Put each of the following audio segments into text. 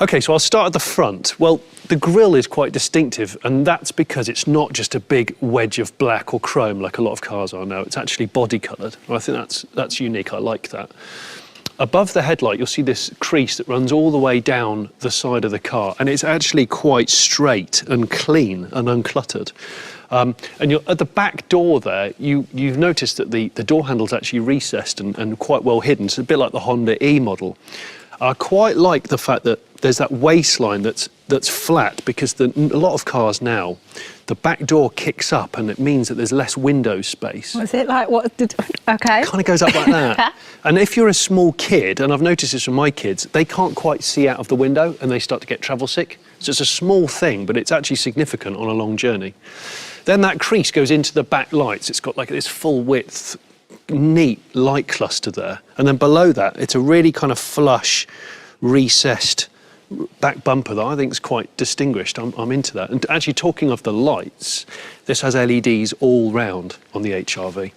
OK, so I'll start at the front. Well, the grille is quite distinctive, and that's because it's not just a big wedge of black or chrome like a lot of cars are now. It's actually body-coloured. I think that's unique. I like that. Above the headlight, you'll see this crease that runs all the way down the side of the car, and it's actually quite straight and clean and uncluttered. And you're, at the back door there, you've noticed that the door handle's actually recessed and quite well hidden. It's a bit like the Honda E model. I quite like the fact that there's that waistline that's flat, because a lot of cars now, the back door kicks up and it means that there's less window space. What's it like? OK. It kind of goes up like that. And if you're a small kid, and I've noticed this from my kids, they can't quite see out of the window and they start to get travel sick. So it's a small thing, but it's actually significant on a long journey. Then that crease goes into the back lights. It's got like this full width, neat light cluster there. And then below that, it's a really kind of flush, recessed back bumper that I think is quite distinguished. I'm into that. And actually, talking of the lights, this has LEDs all round on the HR-V.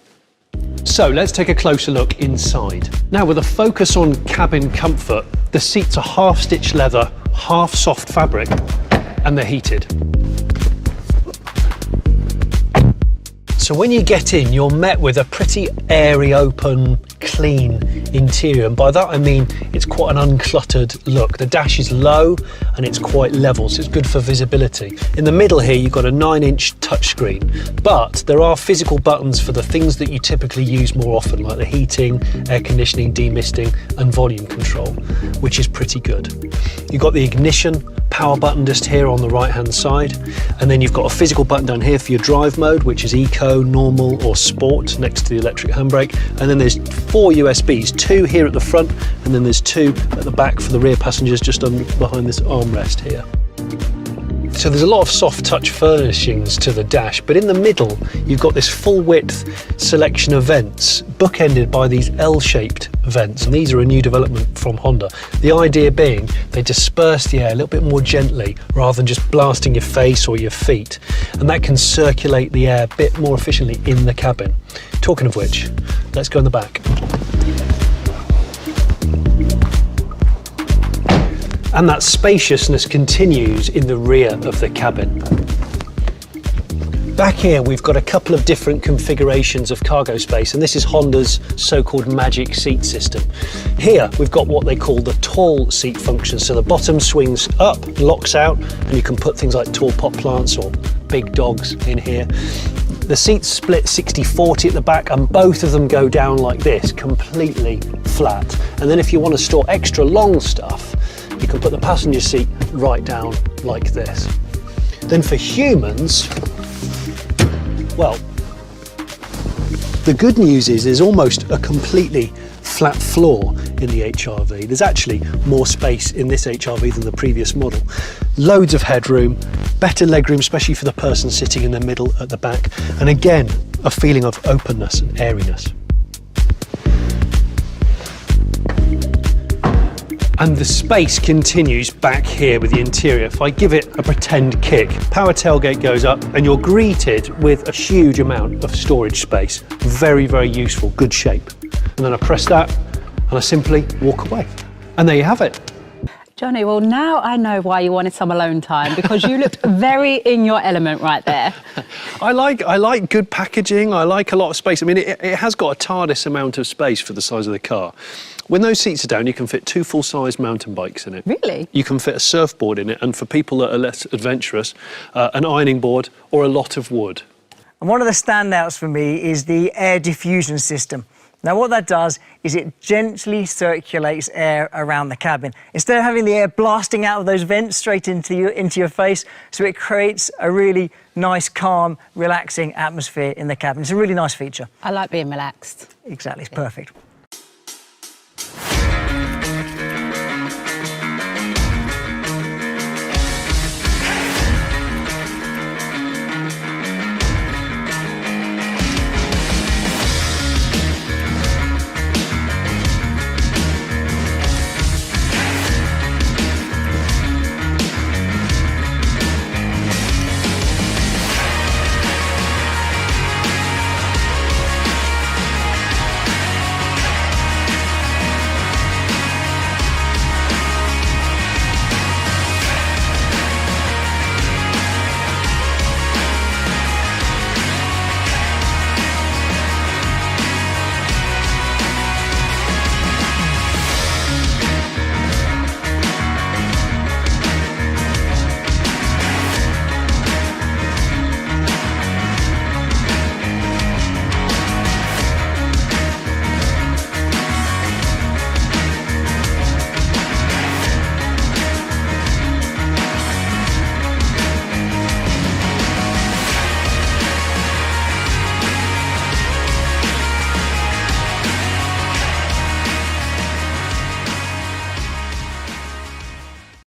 So let's take a closer look inside. Now, with a focus on cabin comfort, the seats are half stitched leather, half soft fabric, and they're heated. So when you get in, you're met with a pretty airy, open, clean interior. And by that I mean it's quite an uncluttered look. The dash is low and it's quite level, so it's good for visibility. In the middle here, you've got a 9-inch touchscreen, but there are physical buttons for the things that you typically use more often, like the heating, air conditioning, demisting, and volume control, which is pretty good. You've got the ignition power button just here on the right-hand side, and then you've got a physical button down here for your drive mode, which is Eco, Normal, or Sport, next to the electric handbrake. And then there's 4 USBs, 2 here at the front, and then there's 2 at the back for the rear passengers, just behind this armrest here. So there's a lot of soft touch furnishings to the dash, but in the middle you've got this full width selection of vents, bookended by these L-shaped vents, and these are a new development from Honda. The idea being they disperse the air a little bit more gently rather than just blasting your face or your feet, and that can circulate the air a bit more efficiently in the cabin. Talking of which, let's go in the back. And that spaciousness continues in the rear of the cabin. Back here, we've got a couple of different configurations of cargo space, and this is Honda's so-called magic seat system. Here, we've got what they call the tall seat function. So the bottom swings up, locks out, and you can put things like tall pot plants or big dogs in here. The seats split 60-40 at the back, and both of them go down like this, completely flat. And then if you want to store extra long stuff, you can put the passenger seat right down like this. Then for humans, well, the good news is there's almost a completely flat floor in the HR-V. There's actually more space in this HR-V than the previous model. Loads of headroom, better legroom, especially for the person sitting in the middle at the back. And again, a feeling of openness and airiness. And the space continues back here with the interior. If I give it a pretend kick, power tailgate goes up and you're greeted with a huge amount of storage space. Very, very useful, good shape. And then I press that and I simply walk away. And there you have it. Johnny, well, now I know why you wanted some alone time, because you looked very in your element right there. I like good packaging. I like a lot of space. I mean, it has got a TARDIS amount of space for the size of the car. When those seats are down, you can fit 2 full-size mountain bikes in it. Really? You can fit a surfboard in it, and for people that are less adventurous, an ironing board or a lot of wood. And one of the standouts for me is the air diffusion system. Now, what that does is it gently circulates air around the cabin. Instead of having the air blasting out of those vents straight into your face, so it creates a really nice, calm, relaxing atmosphere in the cabin. It's a really nice feature. I like being relaxed. Exactly, it's perfect.